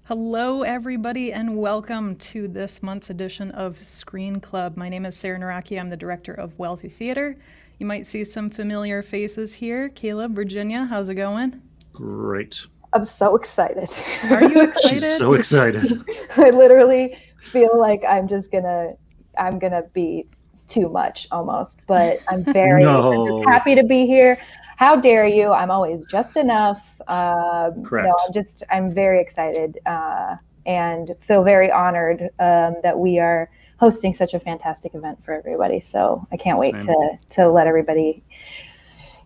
Hello, everybody, and welcome to this month's edition of Screen Club. My name is Sarah Naraki. I'm the director of Wealthy Theater. You might see some familiar faces here. Caleb, Virginia, how's it going? Great. I'm so excited. Are you excited? She's so excited. I literally feel like I'm gonna be too much almost, but I'm just No. happy to be here. How dare you? I'm always just enough. Correct. No, I'm very excited and feel very honored that we are hosting such a fantastic event for everybody. So I can't wait to let everybody,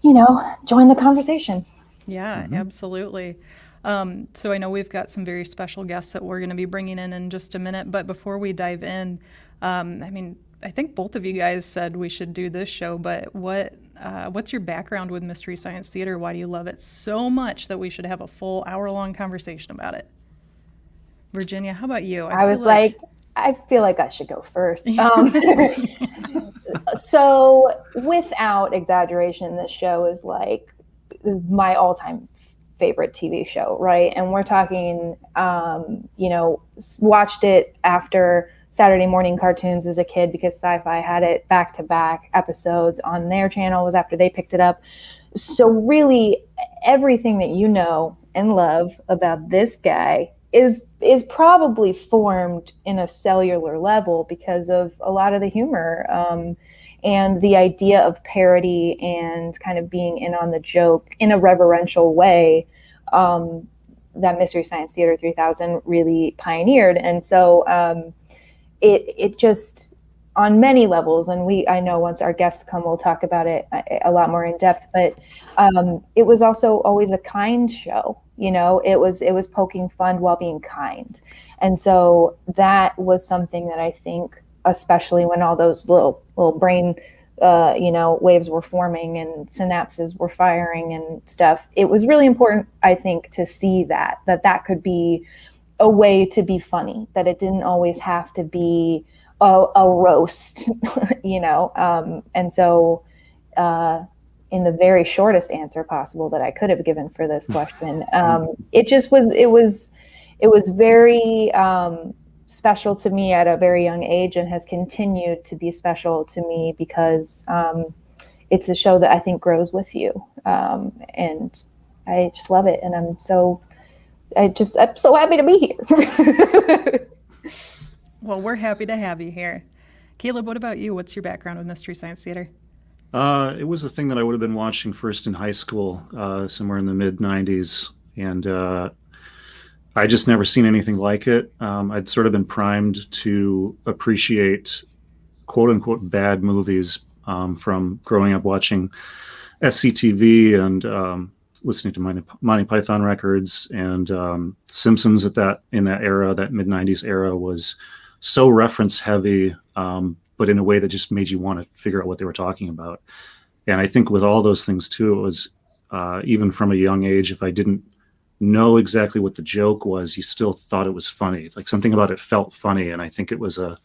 join the conversation. Yeah, absolutely. So I know we've got some very special guests that we're going to be bringing in just a minute. But before we dive in, I think both of you guys said we should do this show. But what's your background with Mystery Science Theater? Why do you love it so much that we should have a full hour-long conversation about it? Virginia, how about you? I feel like I should go first. So without exaggeration, this show is like my all-time favorite TV show, right? And we're talking, watched it after Saturday morning cartoons as a kid because Sci-Fi had it back-to-back episodes on their channel. Was after they picked it up. So really, everything that you know and love about this guy is probably formed in a cellular level because of a lot of the humor and the idea of parody and kind of being in on the joke in a reverential way that Mystery Science Theater 3000 really pioneered. And so it just, on many levels, and I know once our guests come, we'll talk about it a lot more in depth, but it was also always a kind show. It was poking fun while being kind. And so that was something that I think, especially when all those little brain waves were forming and synapses were firing and stuff, it was really important, I think, to see that could be a way to be funny, that it didn't always have to be a roast, and so in the very shortest answer possible that I could have given for this question, it was very special to me at a very young age and has continued to be special to me because it's a show that I think grows with you. And I just love it. And I'm so happy to be here. Well, we're happy to have you here. Caleb, what about you? What's your background with Mystery Science Theater? It was a thing that I would have been watching first in high school, somewhere in the mid-90s. And I just never seen anything like it. I'd sort of been primed to appreciate quote-unquote bad movies from growing up watching SCTV and listening to Monty Python records, and Simpsons in that era, that mid-90s era, was so reference heavy, but in a way that just made you want to figure out what they were talking about. And I think with all those things too, it was even from a young age, if I didn't know exactly what the joke was, you still thought it was funny. Like something about it felt funny, and I think it was a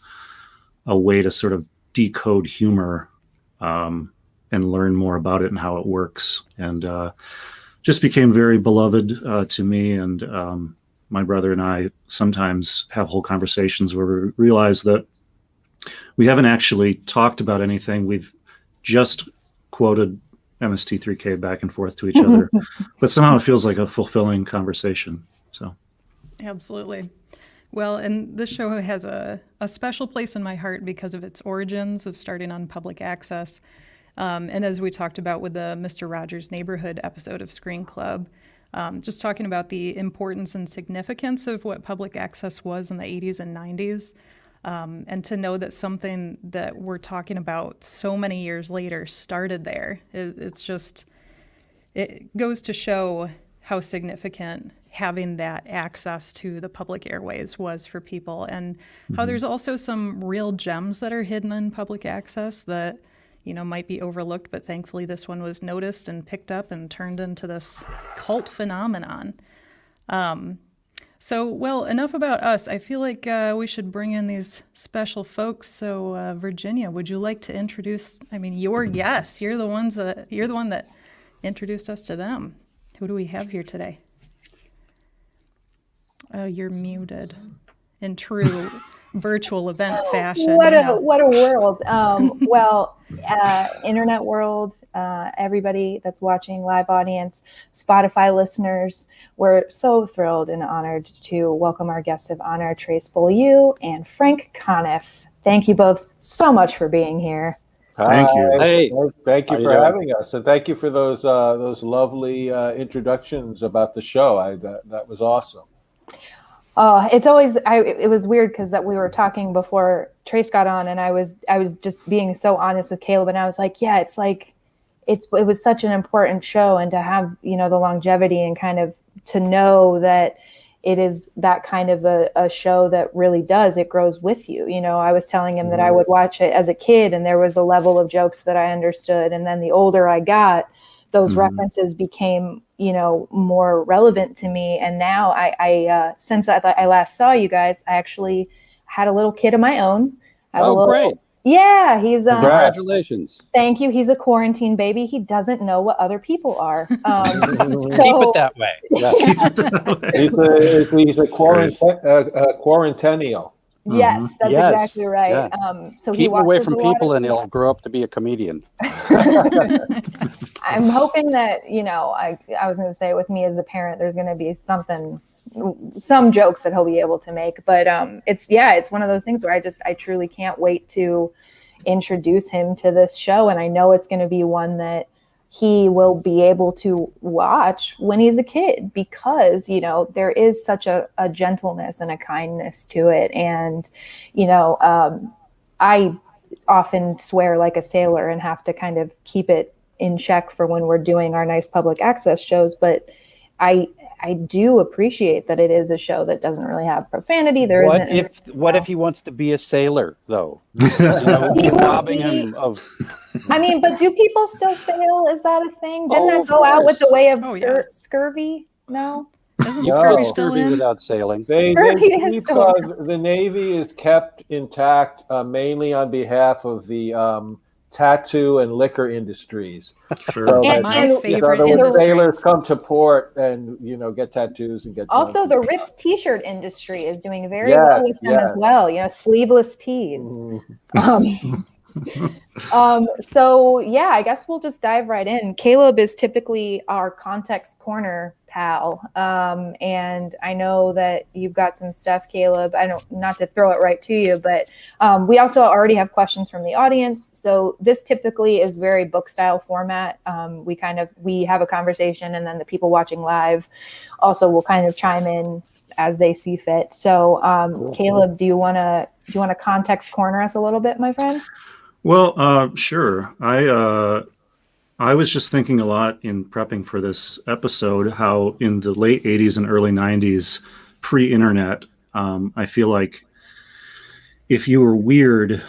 way to sort of decode humor and learn more about it and how it works. And just became very beloved to me. And my brother and I sometimes have whole conversations where we realize that we haven't actually talked about anything. We've just quoted MST3K back and forth to each other, but somehow it feels like a fulfilling conversation. So, absolutely. Well, and this show has a special place in my heart because of its origins of starting on public access. And as we talked about with the Mr. Rogers' Neighborhood episode of Screen Club, just talking about the importance and significance of what public access was in the 80s and 90s. And to know that something that we're talking about so many years later started there, it goes to show how significant having that access to the public airways was for people, and how there's also some real gems that are hidden in public access that might be overlooked, but thankfully this one was noticed and picked up and turned into this cult phenomenon. So, well, enough about us. I feel like we should bring in these special folks. So, Virginia, would you like to introduce, your guests? You're the one that introduced us to them. Who do we have here today? You're muted in true virtual event fashion. What you know. a world. Internet world, everybody that's watching, live audience, Spotify listeners, we're so thrilled and honored to welcome our guests of honor, Trace Beaulieu and Frank Conniff. Thank you both so much for being here. Thank you. Hey, Thank you how for you doing? having us, and thank you for those lovely introductions about the show. That was awesome. Oh, it's always it was weird because that we were talking before Trace got on, and I was just being so honest with Caleb, and I was like, yeah, it was such an important show, and to have the longevity and kind of to know that it is that kind of a show that really it grows with you. I was telling him that I would watch it as a kid, and there was a level of jokes that I understood, and then the older I got, those references became more relevant to me. And now I since I last saw you guys, I actually had a little kid of my own. Great. Yeah, he's Congratulations. thank you. He's a quarantine baby. He doesn't know what other people are. Keep it that way. Yeah. He's a quarantennial. Yes, that's Yes, exactly right. yeah. So he Keep him away watches from a lot people, of- and he'll grow up to be a comedian. I'm hoping that, I was going to say with me as a parent, there's going to be some jokes that he'll be able to make, but it's one of those things where I truly can't wait to introduce him to this show. And I know it's going to be one that he will be able to watch when he's a kid, because, there is such a gentleness and a kindness to it. And, I often swear like a sailor and have to kind of keep it in check for when we're doing our nice public access shows. But I do appreciate that it is a show that doesn't really have profanity. What if he wants to be a sailor, though? Robbing him of. I mean, but do people still sail? Is that a thing? Didn't that of go out with course. the way of yeah. scurvy? No. Isn't No. Scurvy still Scurvy in? without sailing. The Navy is kept intact mainly on behalf of the tattoo and liquor industries. Sure. So And- My and- favorite the industry. sailors come to port and get tattoos and get Also, drunk. the ripped T-shirt industry is doing very Yes, well with them yes. as well. Sleeveless tees. Mhm. So yeah, I guess we'll just dive right in. Caleb is typically our context corner pal, and I know that you've got some stuff, Caleb. Not to throw it right to you, but we also already have questions from the audience. So this typically is very book style format. We have a conversation, and then the people watching live also will kind of chime in as they see fit. So Cool. Caleb, do you want to context corner us a little bit, my friend? Well, sure. I was just thinking a lot in prepping for this episode how in the late 80s and early 90s, pre-internet, I feel like if you were weird,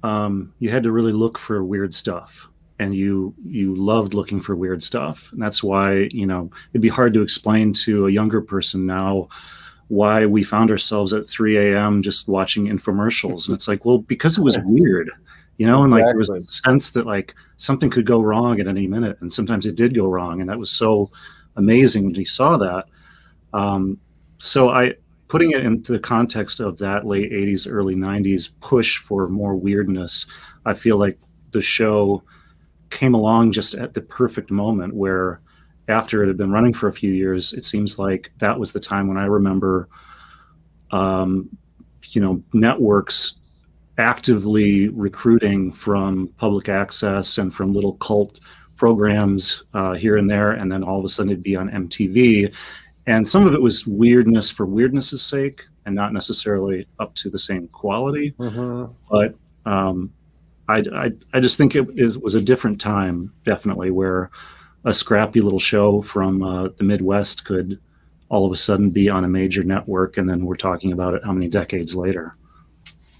you had to really look for weird stuff, and you loved looking for weird stuff. And that's why, it'd be hard to explain to a younger person now why we found ourselves at 3 a.m. just watching infomercials. And it's like, well, because it was weird. And like there was a sense that like something could go wrong at any minute, and sometimes it did go wrong, and that was so amazing when you saw that. So putting it into the context of that late 80s, early 90s push for more weirdness, I feel like the show came along just at the perfect moment where, after it had been running for a few years, it seems like that was the time when I remember, networks actively recruiting from public access and from little cult programs here and there, and then all of a sudden it'd be on MTV, and some of it was weirdness for weirdness's sake and not necessarily up to the same quality. Mhm. But I just think it was a different time, definitely, where a scrappy little show from the Midwest could all of a sudden be on a major network, and then we're talking about it how many decades later.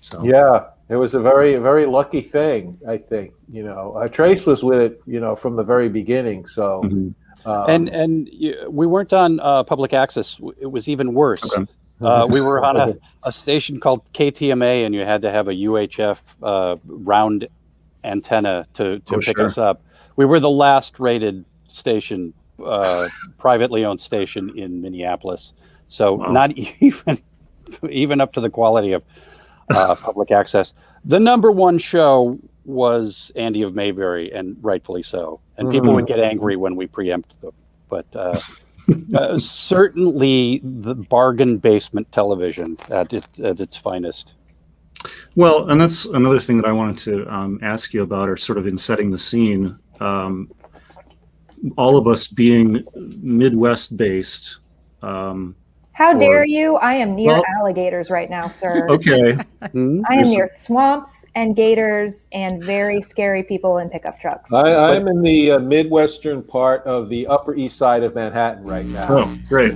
So Yeah, it was a very, very lucky thing, I think. Trace was with it, from the very beginning. So, mhm. We weren't on public access. It was even worse. Okay. We were on a station called KTMA, and you had to have a UHF round antenna to pick Sure. us up. We were the last rated station, privately owned station in Minneapolis. So Wow. not even up to the quality of public access. The number one show was Andy of Mayberry, and rightfully so. And people would get angry when we preempt them. But certainly the bargain basement television at its finest. Well, and that's another thing that I wanted to ask you about, or sort of in setting the scene. All of us being Midwest based. How Or- dare you? I am near Well- alligators right now, sir. Okay. I am There's near swamps and gators and very scary people in pickup trucks. I'm in the Midwestern part of the Upper East Side of Manhattan right now. Oh, great.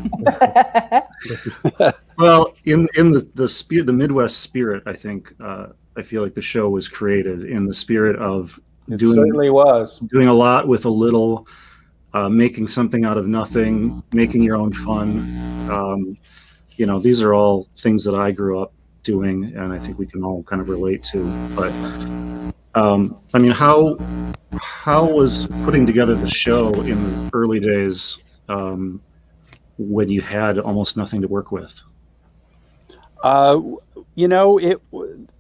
Well, in the Midwest spirit, I think I feel like the show was created in the spirit of It certainly was. doing a lot with a little, making something out of nothing, making your own fun. These are all things that I grew up doing, and I think we can all kind of relate to. But I mean, how was putting together the show in the early days when you had almost nothing to work with?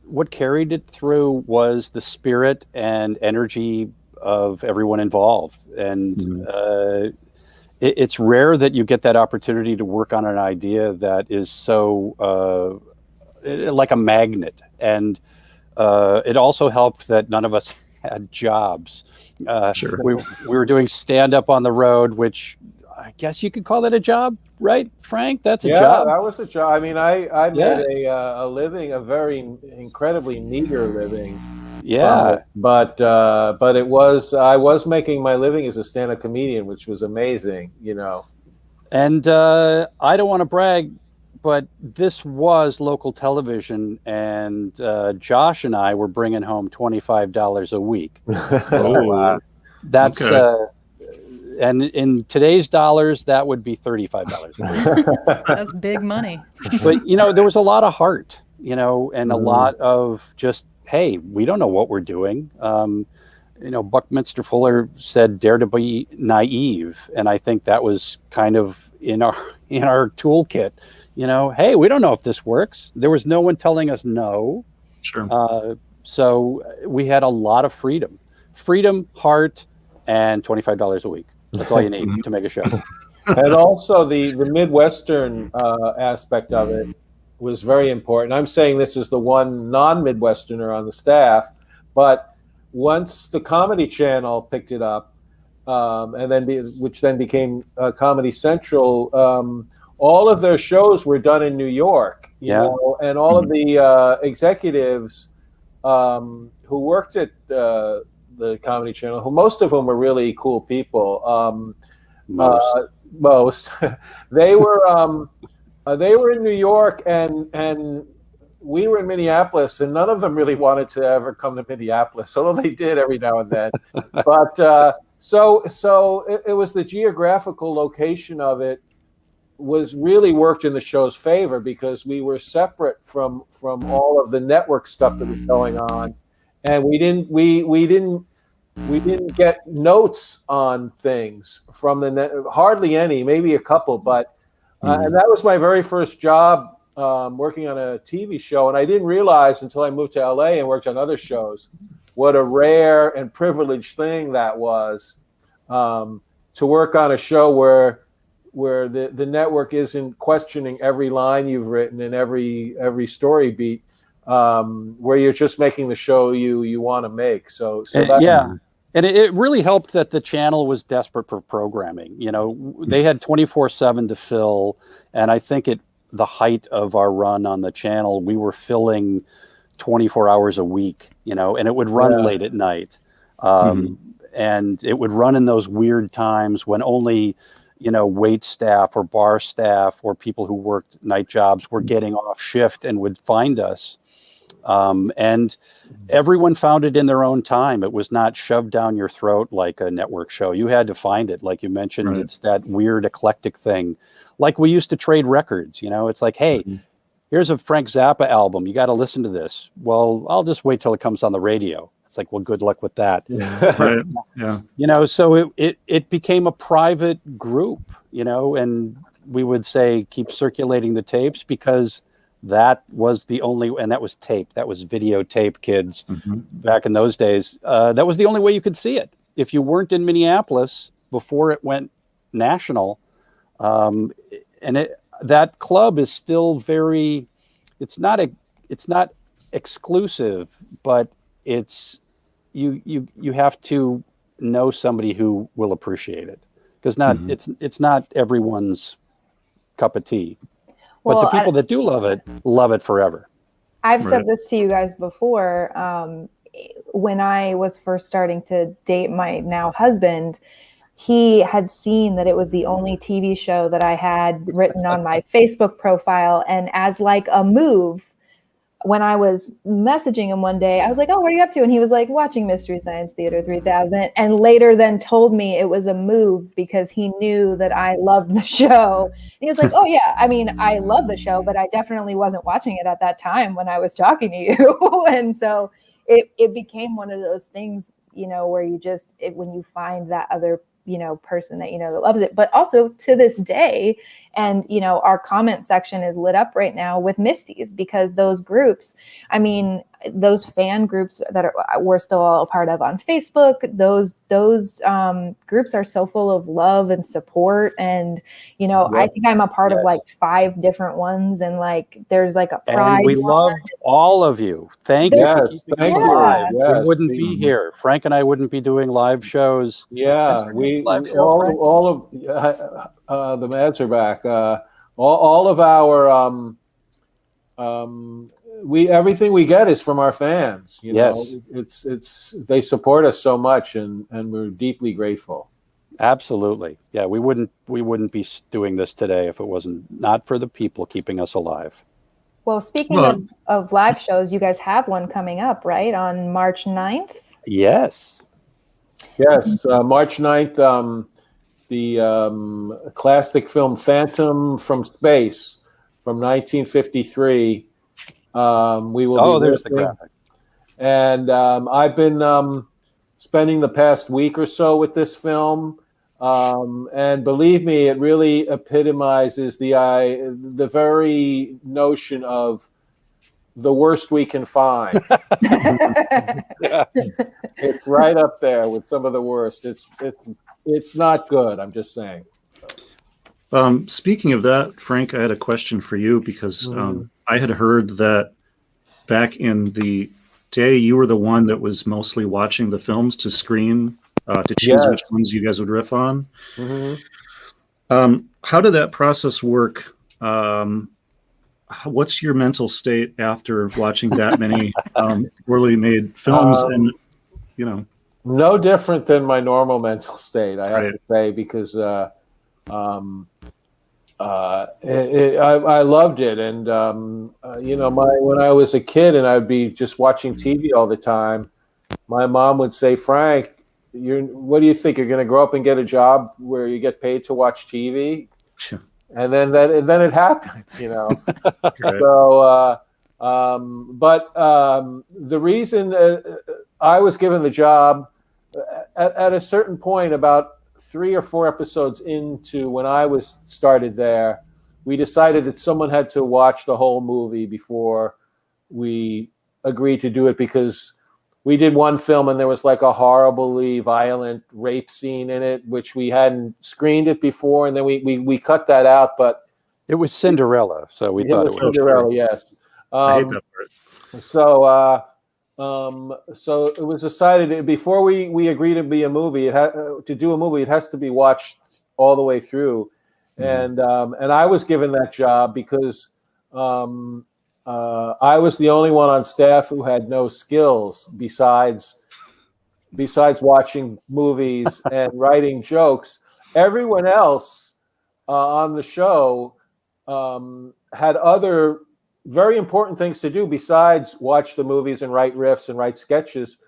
What carried it through was the spirit and energy of everyone involved. And it's rare that you get that opportunity to work on an idea that is so like a magnet. And it also helped that none of us had jobs. Sure. We were doing stand-up on the road, which I guess you could call that a job, right, Frank? That's a job. Yeah, that was a job. I mean, I made a living, a very incredibly meager living. Yeah. But I was making my living as a stand-up comedian, which was amazing, And I don't want to brag, but this was local television, and Josh and I were bringing home $25 a week. Oh, That's okay. and in today's dollars, that would be $35. That's big money. But there was a lot of heart, and a lot of just, hey, we don't know what we're doing. Buckminster Fuller said, "Dare to be naive," and I think that was kind of in our toolkit. Hey, we don't know if this works. There was no one telling us no. Sure. So we had a lot of freedom, heart, and $25 a week. That's all you need to make a show. And also the Midwestern aspect of it was very important. I'm saying this is the one non-Midwesterner on the staff, but once the Comedy Channel picked it up, which then became Comedy Central, all of their shows were done in New York. And all of the executives who worked at the Comedy Channel, who most of whom were really cool people. Most they were in New York, and we were in Minneapolis, and none of them really wanted to ever come to Minneapolis, although they did every now and then. But so it was the geographical location of it was really worked in the show's favor, because we were separate from all of the network stuff that was going on, and we didn't get notes on things from the net, hardly any, maybe a couple, but and that was my very first job working on a TV show, and I didn't realize until I moved to LA and worked on other shows what a rare and privileged thing that was, to work on a show where the network isn't questioning every line you've written and every story beat, where you're just making the show you want to make. So that, And it really helped that the channel was desperate for programming. They had 24/7 to fill, and I think at the height of our run on the channel, we were filling 24 hours a week. And it would run late at night, and it would run in those weird times when only wait staff or bar staff or people who worked night jobs were getting off shift and would find us. And everyone found it in their own time. It was not shoved down your throat like a network show. You had to find it. Like you mentioned, Right. It's that weird eclectic thing. Like we used to trade records, It's like, hey, here's a Frank Zappa album. You got to listen to this. Well, I'll just wait till it comes on the radio. It's like, well, good luck with that. Right. Yeah. So it became a private group, and we would say keep circulating the tapes, because that was the only, and that was tape, that was videotape, kids, back in those days. That was the only way you could see it. If you weren't in Minneapolis before it went national, that club is still very, it's not exclusive, but it's, you have to know somebody who will appreciate it, because it's not everyone's cup of tea. But the people that do love it forever. I've said this to you guys before. When I was first starting to date my now husband, he had seen that it was the only TV show that I had written on my Facebook profile. And as like a move, when I was messaging him one day, I was like, "Oh, what are you up to?" And he was like, "Watching Mystery Science Theater 3000." And later then told me it was a move because he knew that I loved the show. And he was like, "Oh yeah, I mean, I love the show, but I definitely wasn't watching it at that time when I was talking to you." And so it became one of those things, where you just, when you find that other person that that loves it. But also to this day, and our comment section is lit up right now with Misties, because those groups, I mean, those fan groups that we're still all a part of on Facebook, those groups are so full of love and support. And I think I'm a part of like 5 different ones, and like there's like a pride. And we love all of you. Thank you for keeping us alive. Yes, we wouldn't be here. Frank and I wouldn't be doing live shows. Yeah, live show, Frank? all of the Mads are back. All of our everything we get is from our fans. It's they support us so much, and we're deeply grateful. Absolutely. Yeah, we wouldn't be doing this today if it wasn't not for the people keeping us alive. Well, speaking of live shows, you guys have one coming up, right? On March 9th? Yes. Yes, March 9th, the classic film Phantom from Space from 1953. We will Oh, be there's the graphic. And I've been spending the past week or so with this film. And believe me, it really epitomizes the very notion of the worst we can find. It's right up there with some of the worst. It's not good. I'm just saying. Speaking of that, Frank, I had a question for you, because I had heard that back in the day, you were the one that was mostly watching the films to screen, to choose which ones you guys would riff on. How did that process work? What's your mental state after watching that many poorly made films? And no different than my normal mental state, I have to say, because I loved it. And when I was a kid and I'd be just watching TV all the time, my mom would say, "Frank, what do you think? You're going to grow up and get a job where you get paid to watch TV?" Sure. And then it happened, So, but the reason I was given the job at a certain point, about 3 or 4 episodes into when I was started there, we decided that someone had to watch the whole movie before we agreed to do it, because we did one film and there was like a horribly violent rape scene in it, which we hadn't screened it before, and then we cut that out. But it was Cinderella, so we thought it was Cinderella. Yes, I hate that part. So it was decided that before we agreed to be a movie, to do a movie, it has to be watched all the way through, and I was given that job because I was the only one on staff who had no skills besides watching movies and writing jokes. Everyone else on the show had other very important things to do besides watch the movies and write riffs and write sketches.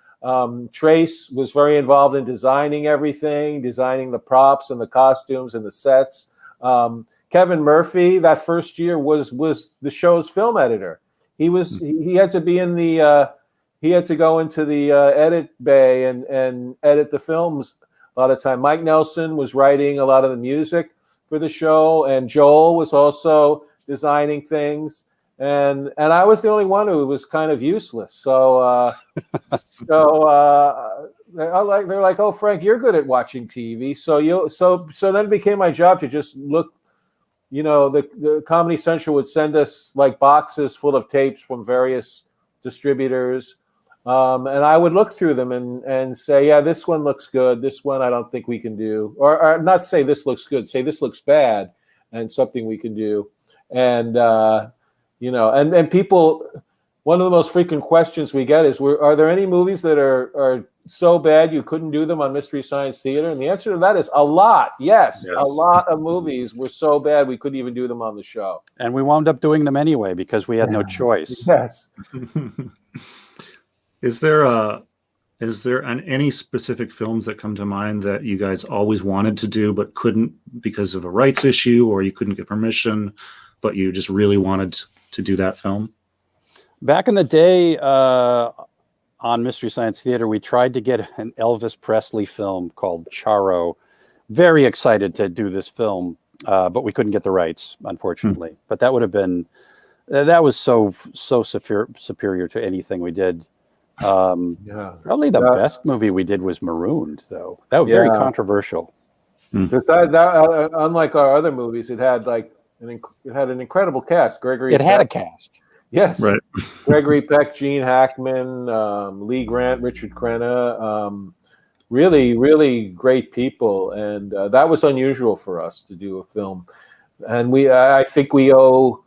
Trace was very involved in designing everything, designing the props and the costumes and the sets. Kevin Murphy, that first year, was the show's film editor. He had to be in the he had to go into the edit bay and edit the films a lot of time. Mike Nelson was writing a lot of the music for the show, and Joel was also designing things, and I was the only one who was kind of useless. So they're like, oh, Frank, you're good at watching TV. So then it became my job to just look. The Comedy Central would send us like boxes full of tapes from various distributors. And I would look through them and say, yeah, this one looks good. This one I don't think we can do. Or not say this looks good, say this looks bad and something we can do. And, and people, one of the most frequent questions we get is, are there any movies that are so bad you couldn't do them on Mystery Science Theater? And the answer to that is a lot. Yes. A lot of movies were so bad we couldn't even do them on the show. And we wound up doing them anyway because we had no choice. Yes. Is there any specific films that come to mind that you guys always wanted to do but couldn't because of a rights issue, or you couldn't get permission, but you just really wanted to do that film? Back in the day, on Mystery Science Theater, we tried to get an Elvis Presley film called Charo. Very excited to do this film, but we couldn't get the rights, unfortunately. But that would have been, that was so superior to anything we did. Probably the best movie we did was Marooned, though. That was very controversial. Because that unlike our other movies, it had an incredible cast. It had a cast. Yes, right. Gregory Peck, Gene Hackman, Lee Grant, Richard Crenna, really, really great people, and that was unusual for us to do a film. And I think we owe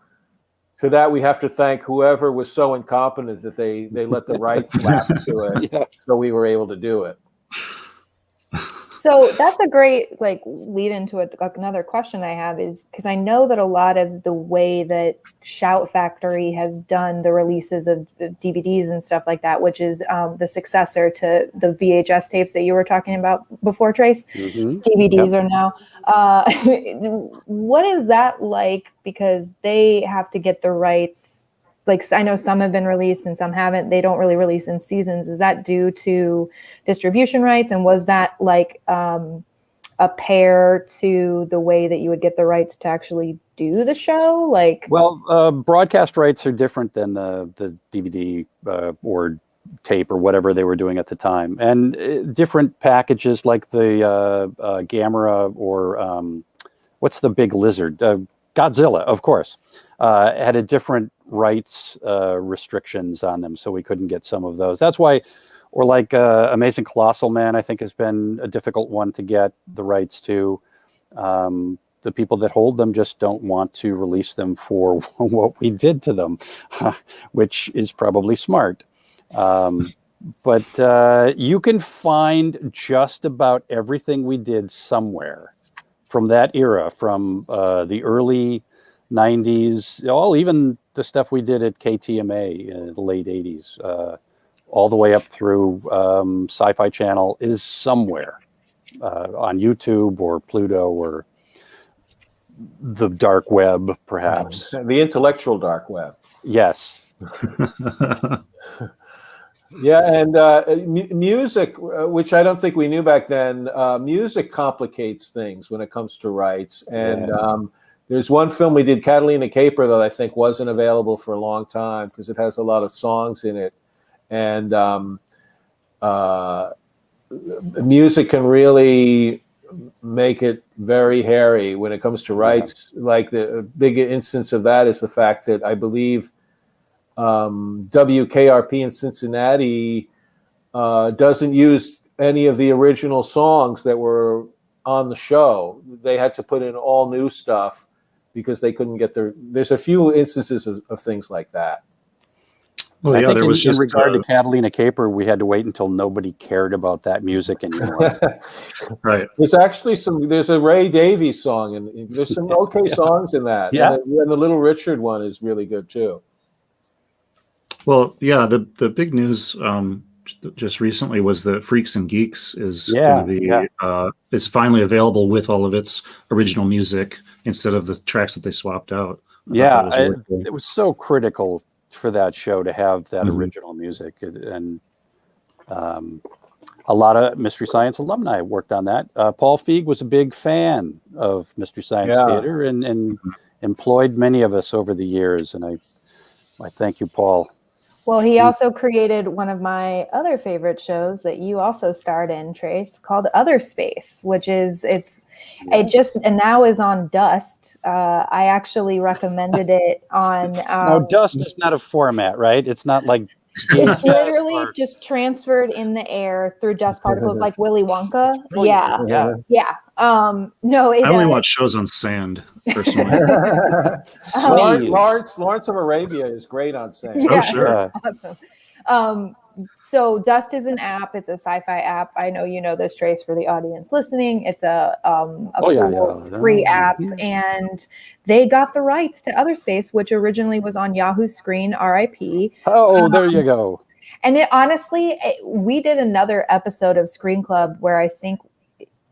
to that. We have to thank whoever was so incompetent that they let the rights lapse to it, so we were able to do it. So that's a great lead into another question I have, is because I know that a lot of the way that Shout Factory has done the releases of DVDs and stuff like that, which is the successor to the VHS tapes that you were talking about before, Trace. DVDs are now. What is that like? Because they have to get the rights. I know some have been released and some haven't. They don't really release in seasons. Is that due to distribution rights? And was that a pair to the way that you would get the rights to actually do the show? Broadcast rights are different than the DVD or tape or whatever they were doing at the time. And different packages like the Gamera or what's the big lizard? Godzilla, of course, had a different rights restrictions on them, so we couldn't get some of those. That's why, or Amazing Colossal Man, I think has been a difficult one to get the rights to. The people that hold them just don't want to release them for what we did to them, which is probably smart. But you can find just about everything we did somewhere from that era, from the early 90s, even the stuff we did at KTMA in the late 80s, all the way up through Sci-Fi Channel is somewhere on YouTube or Pluto or the dark web, perhaps. The intellectual dark web. Yes. Yeah, and music, which I don't think we knew back then, music complicates things when it comes to rights. And there's one film we did, Catalina Caper, that I think wasn't available for a long time because it has a lot of songs in it. And music can really make it very hairy when it comes to rights. Like the big instance of that is the fact that I believe WKRP in Cincinnati doesn't use any of the original songs that were on the show. They had to put in all new stuff because they couldn't get there's a few instances of things like that. Well, yeah, there was just in regard to Catalina Caper, we had to wait until nobody cared about that music anymore. Right. There's actually there's a Ray Davies song, and there's some okay songs in that. Yeah. And the Little Richard one is really good too. Well, yeah, the big news just recently was that Freaks and Geeks is going to be is finally available with all of its original music instead of the tracks that they swapped out. It was so critical for that show to have that original music, and a lot of Mystery Science alumni worked on that. Paul Feig was a big fan of Mystery Science Theater and employed many of us over the years. And I thank you, Paul. Well, he also created one of my other favorite shows that you also starred in, Trace, called Other Space, which is it just and now is on Dust. I actually recommended it on. Now, Dust is not a format, right? It's not like it's literally just transferred in the air through dust particles, like Willy Wonka. Yeah. No, I only watch shows on sand, personally. Lawrence of Arabia is great on sand. Oh, sure. Awesome. So Dust is an app. It's a sci-fi app. I know you know this, Trace, for the audience listening. It's a free app, and they got the rights to Other Space, which originally was on Yahoo Screen, RIP. Oh, there you go. And it honestly, we did another episode of Screen Club where I think,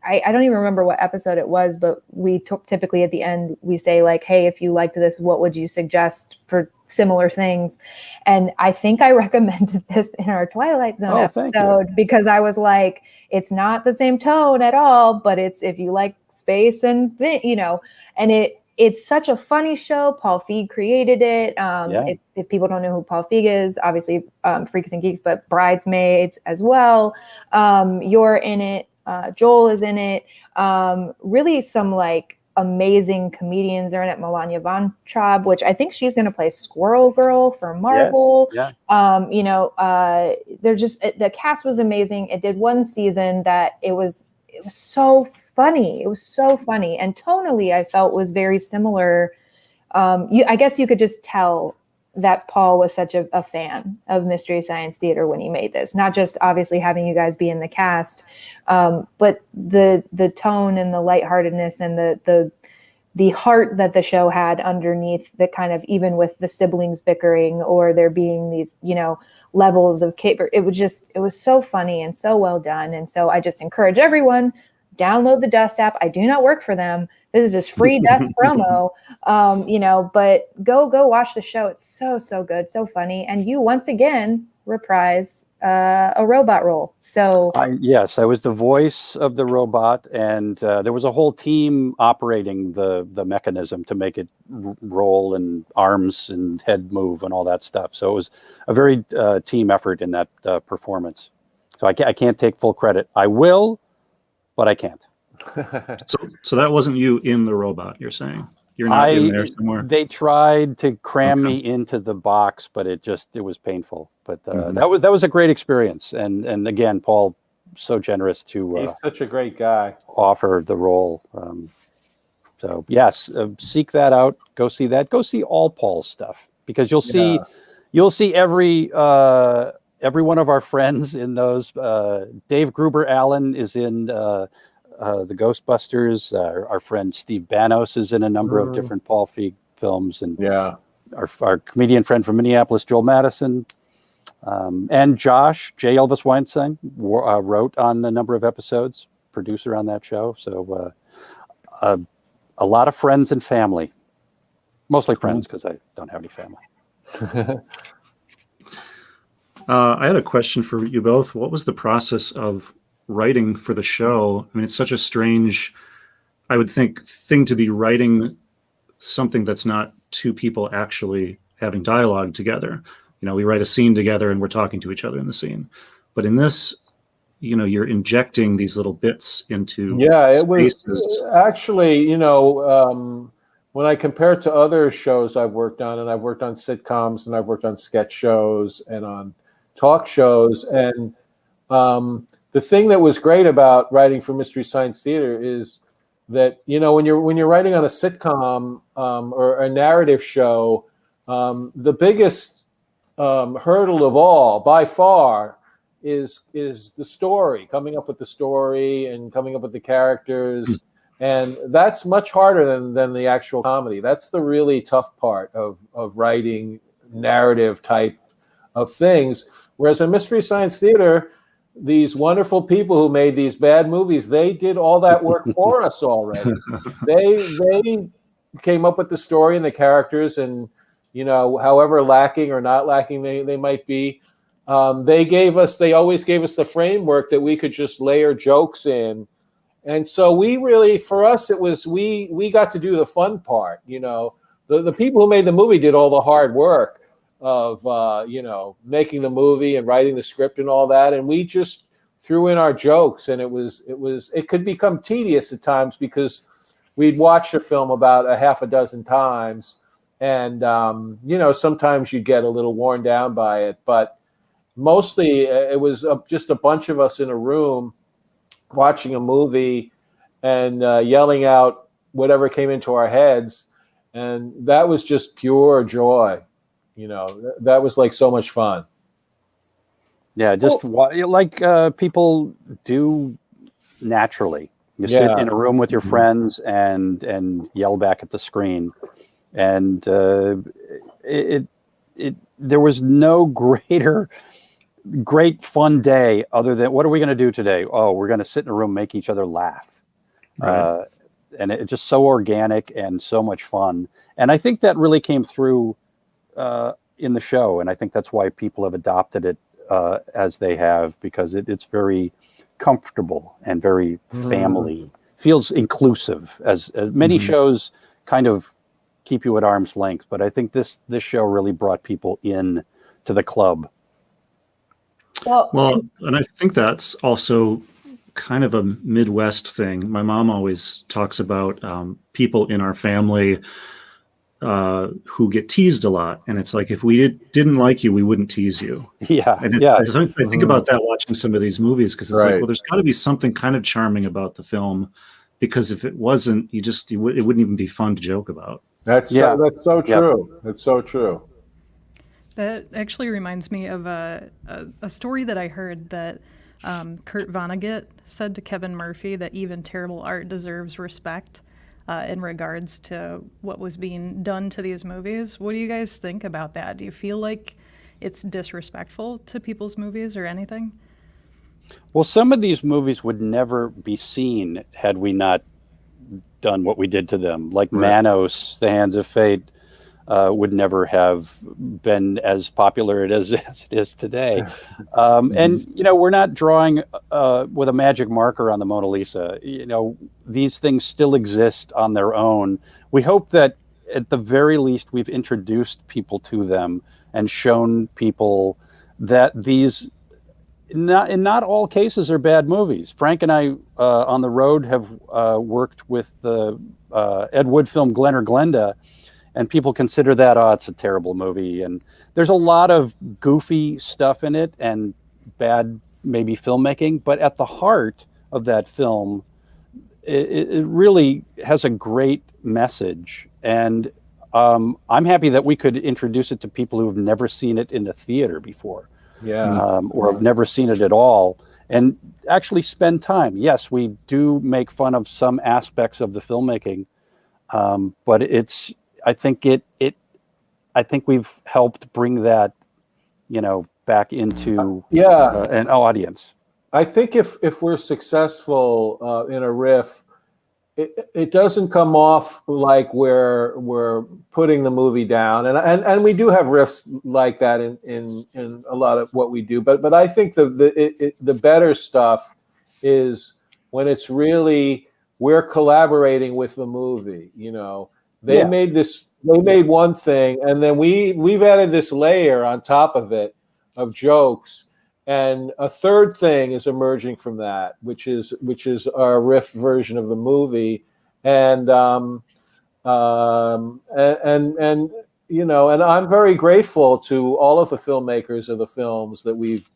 I don't even remember what episode it was, but we typically at the end, we say like, hey, if you liked this, what would you suggest for similar things? And I think I recommended this in our Twilight Zone episode because I was like, it's not the same tone at all, but it's if you like space and, and it's such a funny show. Paul Feig created it. If people don't know who Paul Feig is, obviously Freaks and Geeks, but Bridesmaids as well. You're in it. Joel is in it. Really some like amazing comedians are in it. Melania Von Traub, which I think she's going to play Squirrel Girl for Marvel. Yes. Yeah. They're just, the cast was amazing. It did one season that it was so funny. It was so funny. And tonally, I felt was very similar. I guess you could just tell that Paul was such a fan of Mystery Science Theater when he made this, not just obviously having you guys be in the cast, but the tone and the lightheartedness and the heart that the show had underneath the kind of, even with the siblings bickering or there being these, levels of caper. It was so funny and so well done. And so I just encourage everyone, download the Dust app. I do not work for them. This is just free Dust promo, but go watch the show. It's so good, so funny. And you once again reprise a robot role. So yes, I was the voice of the robot, and there was a whole team operating the mechanism to make it roll and arms and head move and all that stuff. So it was a very team effort in that performance. So I can't take full credit. I will, but I can't. So that wasn't you in the robot, you're saying? You're not in there somewhere? They tried to cram me into the box, but it was painful. But that was a great experience. And again, Paul, so generous to he's such a great guy. Offer the role. So yes, seek that out. Go see that. Go see all Paul's stuff, because you'll see every one of our friends in those. Dave Gruber Allen is in the Ghostbusters. Our friend Steve Banos is in a number of different Paul Feig films, and our comedian friend from Minneapolis, Joel Madison, and Josh J. Elvis Weinstein wrote on a number of episodes, producer on that show. So a lot of friends and family, mostly friends because I don't have any family. I had a question for you both. What was the process of writing for the show? I mean, it's such a strange, I would think, thing to be writing something that's not two people actually having dialogue together. We write a scene together and we're talking to each other in the scene. But in this, you're injecting these little bits into it spaces. Was actually, when I compare it to other shows I've worked on, and I've worked on sitcoms and I've worked on sketch shows and on talk shows, and the thing that was great about writing for Mystery Science Theater is that when you're writing on a sitcom or a narrative show, the biggest hurdle of all, by far, is the story, coming up with the story and coming up with the characters, and that's much harder than the actual comedy. That's the really tough part of writing narrative type of things. Whereas in Mystery Science Theater, these wonderful people who made these bad movies, they did all that work for us already. They came up with the story and the characters, and however lacking or not lacking they might be, They always gave us the framework that we could just layer jokes in. And so for us, it was, we got to do the fun part. The people who made the movie did all the hard work of, making the movie and writing the script and all that. And we just threw in our jokes, and it could become tedious at times because we'd watch a film about a half a dozen times. And, sometimes you get a little worn down by it, but mostly it was just a bunch of us in a room watching a movie and yelling out whatever came into our heads. And that was just pure joy. That was like so much fun. Yeah, just like people do naturally. You sit in a room with your friends and yell back at the screen. And there was no great fun day other than, what are we going to do today? Oh, we're going to sit in a room, make each other laugh. Right. And it's just so organic and so much fun. And I think that really came through in the show. And I think that's why people have adopted it as they have, because it's very comfortable and very family, feels inclusive, as many shows kind of keep you at arm's length. But I think this show really brought people in to the club. Well, and I think that's also kind of a Midwest thing. My mom always talks about people in our family who get teased a lot, and it's like, if we didn't like you, we wouldn't tease you. Yeah, and I think about that watching some of these movies, because it's like, well, there's got to be something kind of charming about the film, because if it wasn't, it wouldn't even be fun to joke about. That's so true. It's so true. That actually reminds me of a story that I heard that Kurt Vonnegut said to Kevin Murphy, that even terrible art deserves respect in regards to what was being done to these movies. What do you guys think about that? Do you feel like it's disrespectful to people's movies or anything? Well, some of these movies would never be seen had we not done what we did to them. Like Manos, The Hands of Fate, would never have been as popular as it is today. And, we're not drawing with a magic marker on the Mona Lisa. These things still exist on their own. We hope that at the very least we've introduced people to them and shown people that these, in not all cases, are bad movies. Frank and I on the road have worked with the Ed Wood film Glen or Glenda, and people consider that, it's a terrible movie. And there's a lot of goofy stuff in it and bad maybe filmmaking, but at the heart of that film, it really has a great message. And I'm happy that we could introduce it to people who have never seen it in a theater before. Or have never seen it at all, and actually spend time. Yes, we do make fun of some aspects of the filmmaking, but I think we've helped bring that, back into an audience. I think if we're successful in a riff, it doesn't come off like we're putting the movie down, and we do have riffs like that in a lot of what we do. But I think the better stuff is when it's really, we're collaborating with the movie. They made one thing, and then we've added this layer on top of it of jokes. And a third thing is emerging from that, which is our riff version of the movie, and I'm very grateful to all of the filmmakers of the films that we've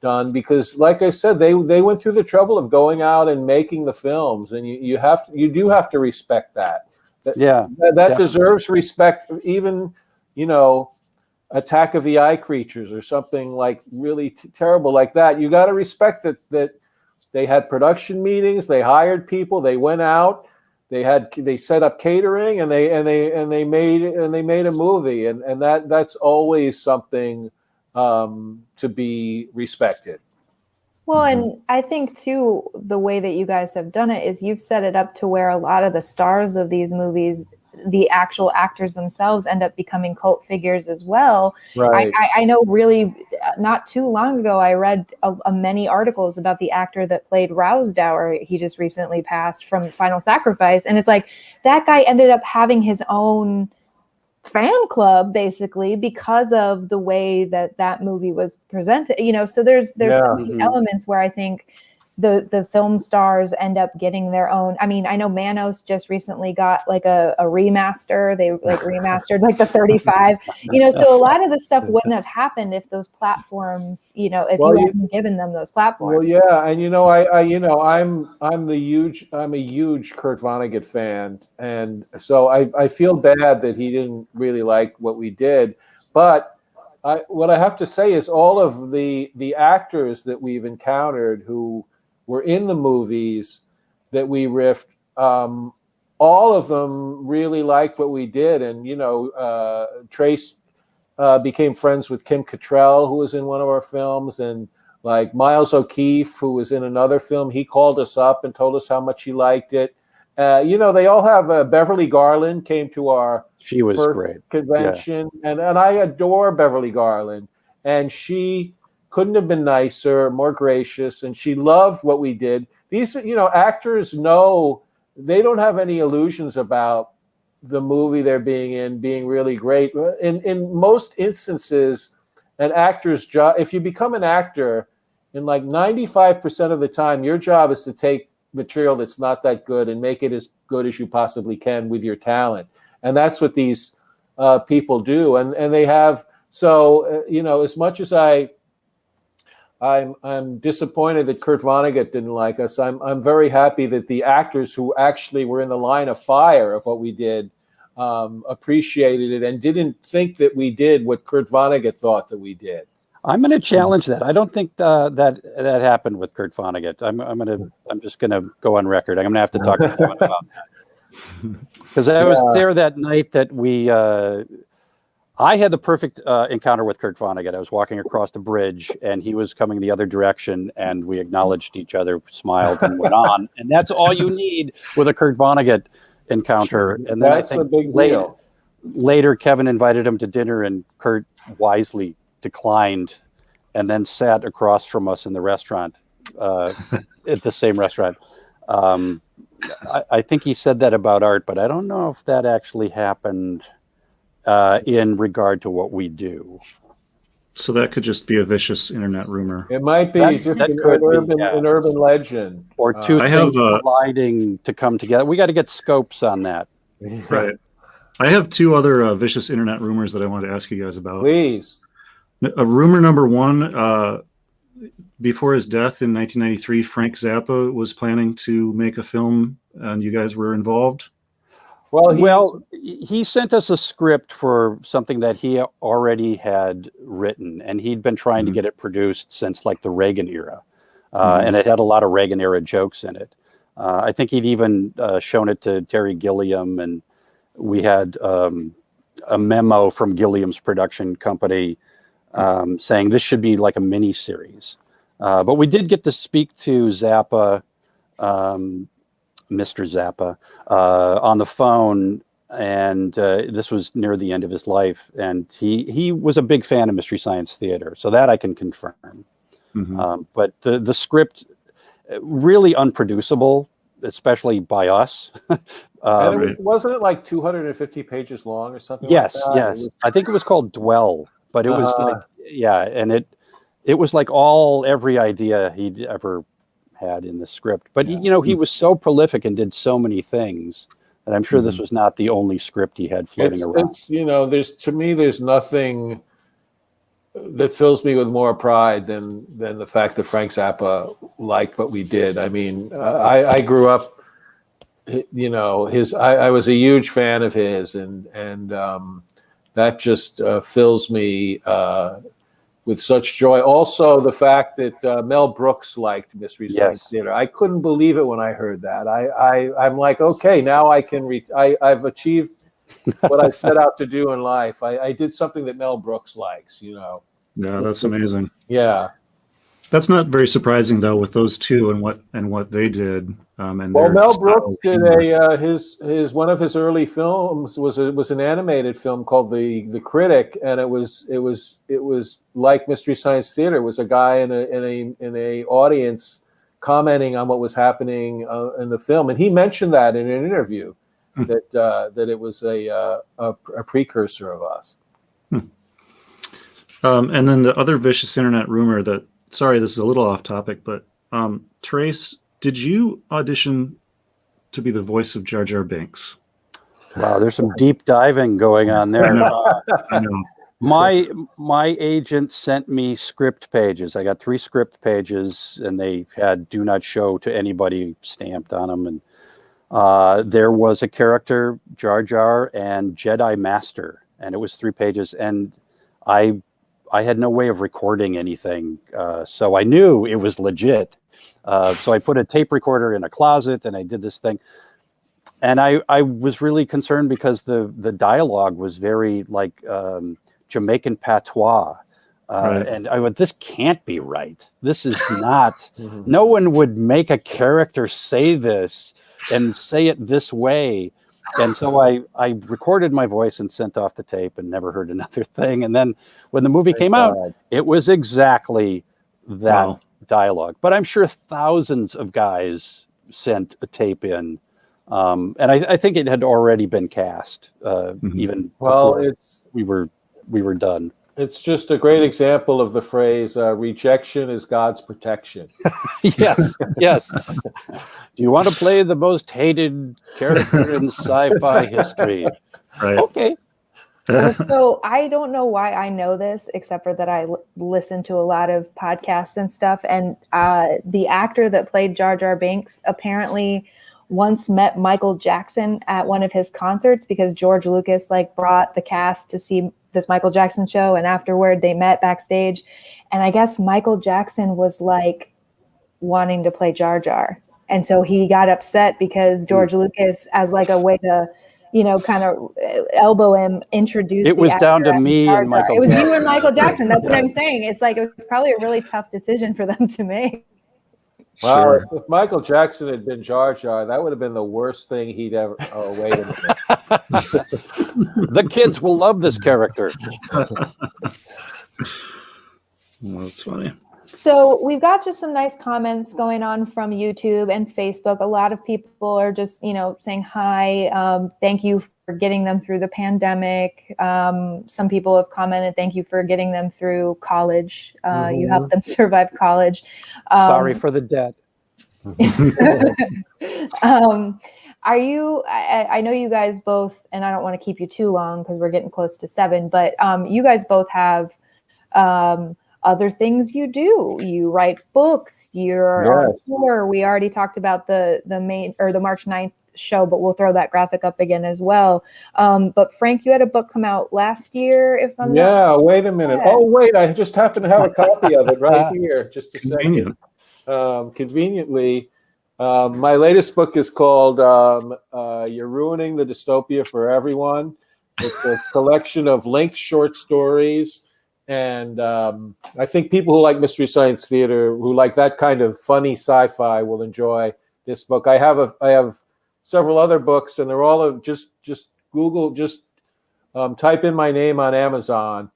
done, because, like I said, they went through the trouble of going out and making the films, and you do have to respect that. That deserves respect. Even Attack of the Eye Creatures or something like really terrible like that. You got to respect that they had production meetings, they hired people, they went out, they set up catering, and they made a movie, and that's always something to be respected. Well, and I think too, the way that you guys have done it is you've set it up to where a lot of the stars of these movies, the actual actors themselves end up becoming cult figures as well. Right. I know really not too long ago, I read many articles about the actor that played Rousdower. He just recently passed from Final Sacrifice. And it's like that guy ended up having his own fan club basically because of the way that movie was presented, so there's so many elements where I think the film stars end up getting their own. I mean, I know Manos just recently got like a remaster. They like remastered like the 35, so a lot of the stuff wouldn't have happened if those platforms, if you hadn't given them those platforms. Well, yeah, and I'm a huge Kurt Vonnegut fan, and so I feel bad that he didn't really like what we did, but what I have to say is all of the actors that we've encountered who were in the movies that we riffed, all of them really liked what we did. And, Trace became friends with Kim Cattrall, who was in one of our films. And like Miles O'Keefe, who was in another film, he called us up and told us how much he liked it. They all have Beverly Garland came to our first great convention. Yeah. And I adore Beverly Garland. And she couldn't have been nicer, more gracious, and she loved what we did. These, actors know they don't have any illusions about the movie they're being in being really great. In most instances, an actor's job, if you become an actor, in like 95% of the time, your job is to take material that's not that good and make it as good as you possibly can with your talent. And that's what these people do. And they have, so, as much as I'm disappointed that Kurt Vonnegut didn't like us. I'm very happy that the actors who actually were in the line of fire of what we did appreciated it and didn't think that we did what Kurt Vonnegut thought that we did. I'm going to challenge that. I don't think that happened with Kurt Vonnegut. I'm just going to go on record. I'm going to have to talk to Kevin about that because I was there that night that we. I had the perfect encounter with Kurt Vonnegut. I was walking across the bridge, and he was coming the other direction, and we acknowledged each other, smiled, and went on. And that's all you need with a Kurt Vonnegut encounter. And then that's a big deal. Later, Kevin invited him to dinner, and Kurt wisely declined, and then sat across from us in the restaurant, at the same restaurant. I think he said that about art, but I don't know if that actually happened. In regard to what we do. So that could just be a vicious internet rumor. It might be an urban legend. Or two things colliding to come together. We got to get scopes on that. Right. I have two other vicious internet rumors that I wanted to ask you guys about. Please. Rumor number one, before his death in 1993, Frank Zappa was planning to make a film and you guys were involved. Well, he sent us a script for something that he already had written, and he'd been trying to get it produced since like the Reagan era, and it had a lot of Reagan era jokes in it. I think he'd even shown it to Terry Gilliam, and we had a memo from Gilliam's production company saying this should be like a mini series. But we did get to speak to Zappa. Mr. Zappa on the phone, and this was near the end of his life, and he was a big fan of Mystery Science Theater, so that I can confirm. But the script really unproducible, especially by us. And wasn't it like 250 pages long or something? Yes, like that? yes. I think it was called Dwell, but it was like and it was like every idea he'd ever had in the script, but he was so prolific and did so many things that I'm sure this was not the only script he had floating around. There's nothing that fills me with more pride than the fact that Frank Zappa liked what we did. I mean, I grew up, I was a huge fan of his, and that just fills me with such joy. Also, the fact that Mel Brooks liked Mystery Science Theater. I couldn't believe it when I heard that. I'm like, okay, now I can I've achieved what I set out to do in life. I did something that Mel Brooks likes, Yeah, that's amazing. Yeah. That's not very surprising though, with those two and what they did. And Well, their Mel style Brooks of did humor. his one of his early films was an animated film called The Critic, and it was like Mystery Science Theater. It was a guy in a audience commenting on what was happening in the film, and he mentioned that in an interview that it was a precursor of us. And then the other vicious internet rumor that, sorry, this is a little off topic, but Trace, did you audition to be the voice of Jar Jar Binks? Wow, there's some deep diving going on there. I know. My agent sent me script pages. I got 3 script pages, and they had "do not show to anybody" stamped on them. And there was a character, Jar Jar, and Jedi Master, and it was 3 pages. And I had no way of recording anything, so I knew it was legit. So I put a tape recorder in a closet, and I did this thing. And I was really concerned because the dialogue was very like Jamaican patois. Right. And I went, this can't be right. This is not, no one would make a character say this and say it this way. And so I recorded my voice and sent off the tape and never heard another thing. And then when the movie came out, it was exactly that dialogue. But I'm sure thousands of guys sent a tape in. And I think it had already been cast even before we were done. It's just a great example of the phrase "rejection is God's protection." Yes, yes. Do you want to play the most hated character in sci-fi history? Right. Okay. So I don't know why I know this, except for that I listen to a lot of podcasts and stuff. And the actor that played Jar Jar Binks apparently once met Michael Jackson at one of his concerts, because George Lucas brought the cast to see this Michael Jackson show, and afterward they met backstage. And I guess Michael Jackson was wanting to play Jar Jar, and so he got upset because George Lucas, as a way to kind of elbow him, introduced it was down to me Jar and Jar. Michael It was Jackson. you and Michael Jackson. That's what I'm saying. It's it was probably a really tough decision for them to make. Wow, Sure. if Michael Jackson had been Jar Jar, that would have been the worst thing he'd ever. Oh, wait a minute. The kids will love this character. Well, that's funny. So we've got just some nice comments going on from YouTube and Facebook. A lot of people are just, saying hi. Thank you for getting them through the pandemic. Some people have commented, thank you for getting them through college. You helped them survive college. Sorry for the debt. Are you, I know you guys both, and I don't want to keep you too long because we're getting close to 7, but you guys both have other things you do. You write books, you're on tour. We already talked about the main, or the March 9th show, but we'll throw that graphic up again as well. But Frank, you had a book come out last year, if I'm not wait a minute. Oh, wait, I just happen to have a copy of it right here. Just a second. Conveniently, my latest book is called You're Ruining the Dystopia for Everyone. It's a collection of linked short stories. And I think people who like Mystery Science Theater, who like that kind of funny sci-fi, will enjoy this book. I have several other books, and they're all just Google, type in my name on Amazon,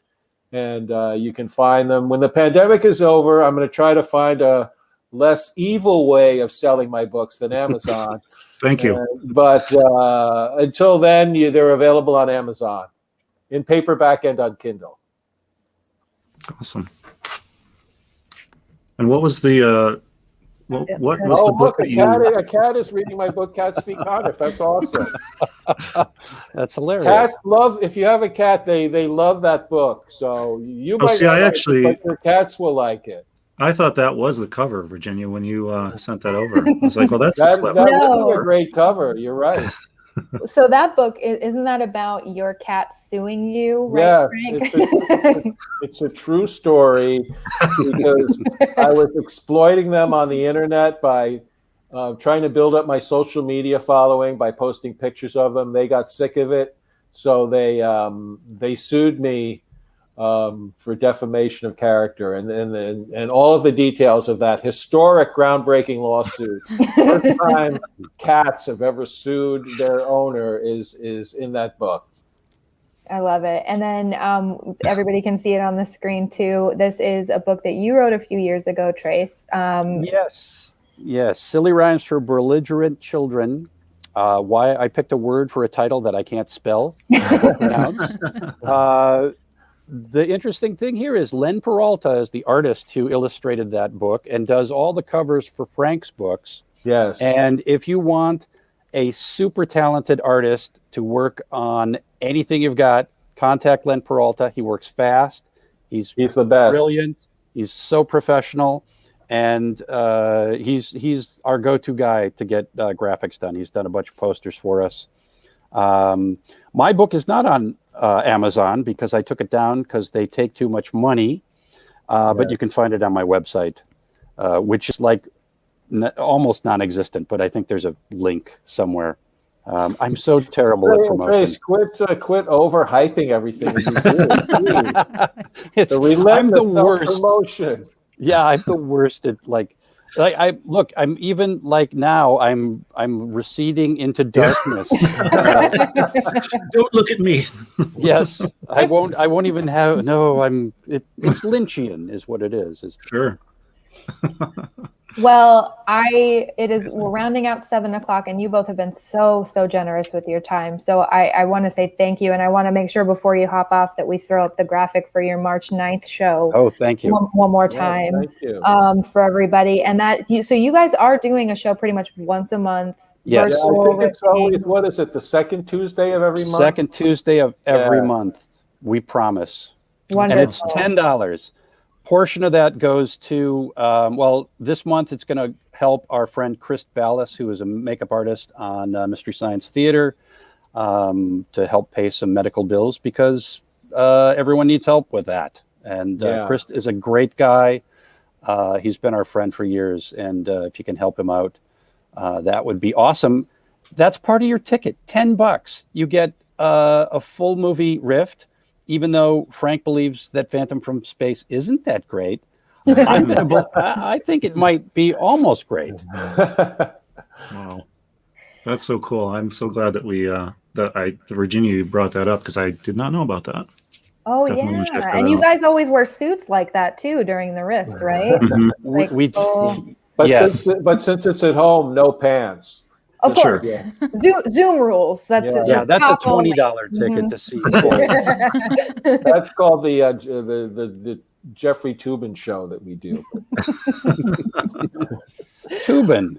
and you can find them. When the pandemic is over, I'm going to try to find a less evil way of selling my books than Amazon. Thank you. But until then, they're available on Amazon in paperback and on Kindle. Awesome. And what was the what was the book that you? A cat is reading my book, Cats Speak Conniff. That's awesome. That's hilarious. Cats love. If you have a cat, they love that book. So you might. See, I actually, but your cats will like it. I thought that was the cover, Virginia, when you sent that over. I was like, well, that's that clever. would be a great cover. You're right. So that book, isn't that about your cat suing you, right, Yeah, Frank? it's a true story, because I was exploiting them on the internet by trying to build up my social media following by posting pictures of them. They got sick of it, so they sued me for defamation of character, and all of the details of that historic, groundbreaking lawsuit. First time cats have ever sued their owner is in that book. I love it. And then everybody can see it on the screen too. This is a book that you wrote a few years ago, Trace. Yes. Silly Rhymes for Belligerent Children. Why I picked a word for a title that I can't spell or pronounce. The interesting thing here is Len Peralta is the artist who illustrated that book and does all the covers for Frank's books. Yes. And if you want a super talented artist to work on anything you've got, contact Len Peralta. He works fast. He's the best. Brilliant. He's so professional. And he's our go-to guy to get graphics done. He's done a bunch of posters for us. My book is not on Amazon because I took it down because they take too much money. But you can find it on my website, which is like almost non-existent. But I think there's a link somewhere. I'm so terrible at promotion. Quit overhyping everything. I'm the worst. Promotion. Yeah, I'm the worst at I'm even like now I'm receding into darkness. Don't look at me. Yes, I won't even have. No, it's Lynchian is what it is. Sure. Well, we're rounding out 7:00, and you both have been so generous with your time. So I want to say thank you, and I want to make sure before you hop off that we throw up the graphic for your March 9th show. Oh, thank you. One more time, thank you. For everybody. And so you guys are doing a show pretty much once a month. Yes. Yeah, I think it's always, what is it, the second Tuesday of every month? Second Tuesday of every month, we promise. Wonderful. And it's $10. Portion of that goes to, this month it's going to help our friend Chris Ballas, who is a makeup artist on Mystery Science Theater, to help pay some medical bills because everyone needs help with that. And Chris is a great guy. He's been our friend for years. And if you can help him out, that would be awesome. That's part of your ticket, $10. You get a full movie Rift. Even though Frank believes that Phantom from Space isn't that great, I think it might be almost great. Wow, that's so cool! I'm so glad that Virginia brought that up because I did not know about that. Oh Definitely check yeah, that and you out. guys always wear suits like that too during the riffs, right? Mhm. But since it's at home, no pants. Of Sure. course, Zoom rules. That's Yeah. That's a top only. $20 ticket to see. That's called the Jeffrey Toobin show that we do. Toobin.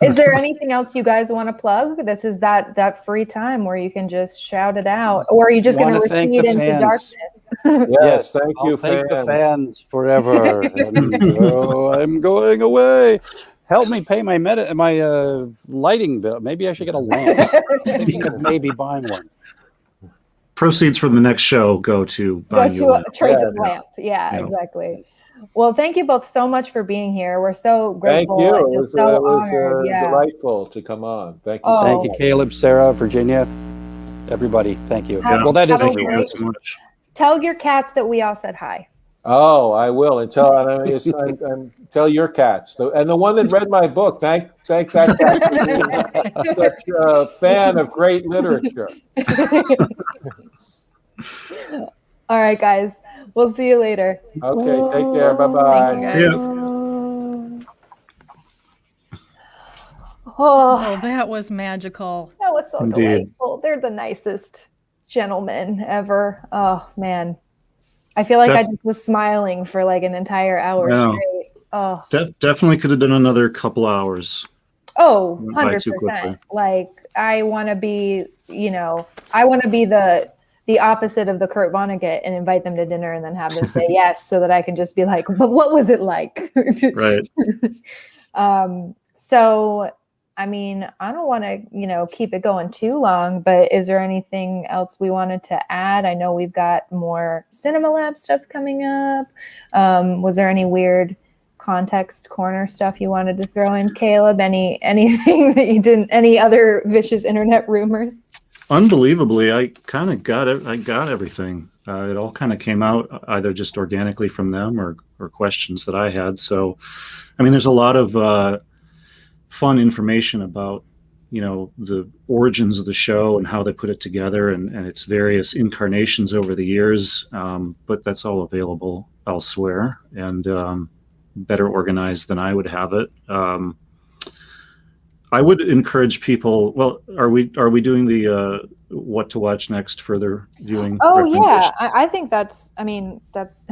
Is there anything else you guys want to plug? This is that free time where you can just shout it out, or are you just going to thank recede the into fans. darkness? Yes, thank you, Thank the fans. fans forever. I'm going away. Help me pay my lighting bill. Maybe I should get a lamp. Thinking of maybe buying one. Proceeds from the next show go to buying you a lamp. Trace's Yeah. lamp. Yeah, Yeah. Exactly. Well, thank you both so much for being here. We're so Thank grateful you. and It just so was honored. Yeah. delightful to come on. Thank you. Oh. Thank you, Caleb, Sarah, Virginia, everybody. Thank you. Have- Well, that is have a a Thank great- you so much. Tell your cats that we all said hi. Oh, I will. And tell your cats. And the one that read my book. Thank that cat for being such a fan of great literature. All right, guys. We'll see you later. Okay, take care. Bye-bye. Thank you, guys. Oh, Oh, that was magical. that was so Indeed. delightful. They're the nicest gentlemen ever. Oh, man. I feel like I just was smiling for like an entire hour Yeah. straight. Oh, Definitely could have done another couple hours. oh, Went by too 100%. quickly. Like I want to be, the opposite of the Kurt Vonnegut and invite them to dinner and then have them say yes so that I can just be like, but what was it like? Right. So, I mean, I don't want to, keep it going too long, but is there anything else we wanted to add? I know we've got more Cinema Lab stuff coming up. Was there any weird context corner stuff you wanted to throw in, Caleb? Anything that you didn't, any other vicious internet rumors? Unbelievably, I kind of got it. I got everything. It all kind of came out either just organically from them or questions that I had. So, I mean, there's a lot of fun information about, the origins of the show and how they put it together and its various incarnations over the years. But that's all available elsewhere and better organized than I would have it. I would encourage people. Well, are we doing the what to watch next further viewing? Oh yeah, I think that's. I mean, that's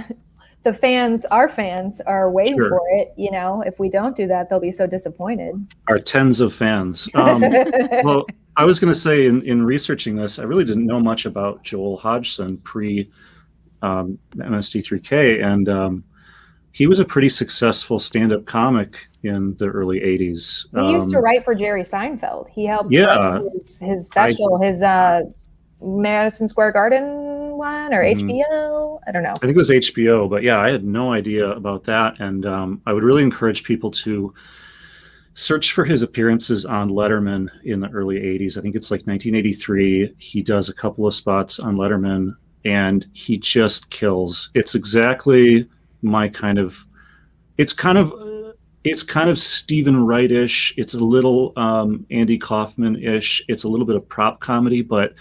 the fans. Our fans are waiting Sure. for it. If we don't do that, they'll be so disappointed. Our tens of fans. Well, I was going to say in researching this, I really didn't know much about Joel Hodgson pre MST3K, and he was a pretty successful stand-up comic in the early 80s. He used to write for Jerry Seinfeld. He helped Yeah. write his special, his Madison Square Garden one or HBO. I don't know. I think it was HBO, but yeah, I had no idea about that. And I would really encourage people to search for his appearances on Letterman in the early 80s. I think it's like 1983. He does a couple of spots on Letterman and he just kills. It's exactly my kind of, it's kind of Stephen Wright-ish. It's a little Andy Kaufman-ish. It's a little bit of prop comedy, but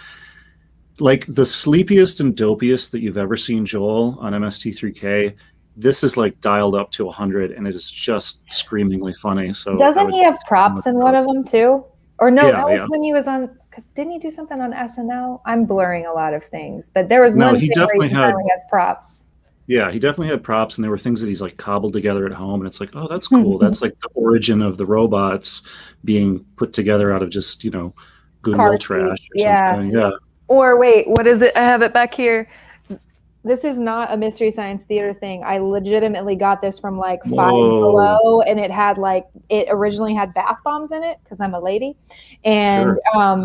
like the sleepiest and dopiest that you've ever seen Joel on MST3K, this is like dialed up to 100, and it is just screamingly funny. So doesn't he have props in one of them too? Or no, Yeah, that was yeah. when he was on. Because didn't he do something on SNL? I'm blurring a lot of things, but there was No, one he thing where definitely he had- finally has props. Yeah, he definitely had props, and there were things that he's like cobbled together at home, and it's like, oh, that's cool. That's like the origin of the robots being put together out of just Goodwill Car trash seats, or yeah. something. Yeah. Or wait, what is it? I have it back here. This is not a Mystery Science Theater thing. I legitimately got this from like Five Whoa. Below, and it originally had bath bombs in it because I'm a lady, and